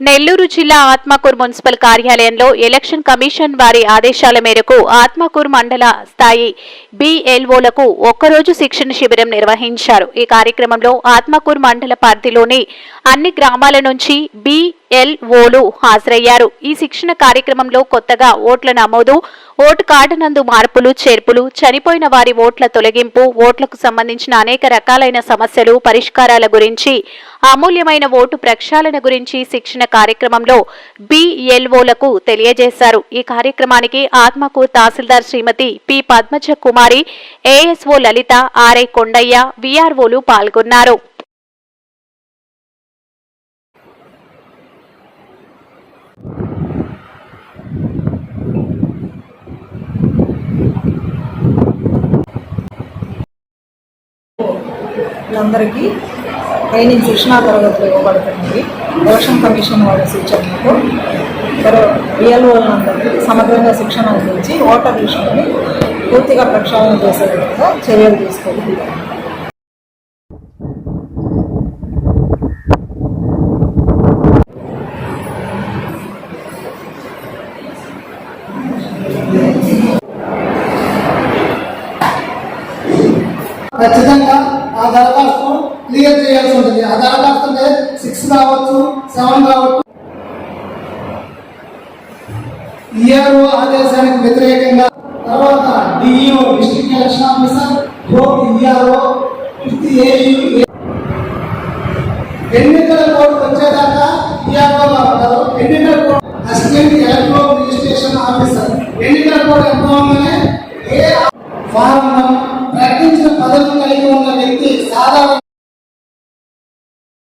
నెల్లూరు జిల్లా ఆత్మకూరు మున్సిపల్ కార్యాలయంలో election commission వారి ఆదేశాల మేరకు ఆత్మకూరు మండల స్థాయి బిఎల్ఓలకు ఒక్కరోజు శిక్షణ శిబిరం నిర్వహించారు. ఈ కార్యక్రమంలో ఆత్మకూరు మండల పరిధిలోని అన్ని గ్రామాల నుంచి బిఎల్ఓలు హాజరయ్యారు. ఈ శిక్షణ కార్యక్రమంలో కొత్తగా ఓట్ల నమోదు, ఓటు కార్డు నందు మార్పులు చేర్పులు, చనిపోయిన వారి ఓట్ల తొలగింపు, ఓట్లకు సంబంధించిన అనేక రకాలైన సమస్యలు పరిష్కారాల గురించి, అమూల్యమైన ఓటు ప్రక్షాళన గురించి శిక్షణ కార్యక్రమంలో బిఎల్ఓలకు తెలియజేశారు. ఈ కార్యక్రమానికి ఆత్మకూరు తహసీల్దార్ శ్రీమతి పి పద్మజ కుమారి, ఏఎస్ఓ లలిత, ఆర్ఐ కొండయ్య, విఆర్ఓలు పాల్గొన్నారు. అందరికీ ట్రైనింగ్ శిక్షణా తరగతులు ఇవ్వబడుతున్నాయి. ఎలక్షన్ కమిషన్ వాళ్ళ సూచనలతో బిఎల్ఓలందరికీ సమగ్రంగా శిక్షణ అందించి ఓటర్ లిస్టుని పూర్తిగా ప్రక్షాళన చేసే విధంగా చర్యలు తీసుకోవాలి. ఖచ్చితంగా ఆ దరఖాస్తు క్లియర్ చేయాల్సి ఉంటుంది. ఆ దరఖాస్తు అంటే 6 కావచ్చు, 7 కావచ్చు. ఈఆర్ఓ ఆదేశానికి వ్యతిరేకంగా తర్వాత DEO district election officer, ERO, ఎన్నికల కోడ్ వచ్చేదాకా ఈఆర్ఓగా ఉంటారు. ఎన్నికల code assistant electoral registration officer. ఎన్నికల కోడ్ ఎంత ఉందనే ఏ ఫారం ప్రకటించిన పదవి కలిగి ఉన్న వ్యక్తి సాధారణ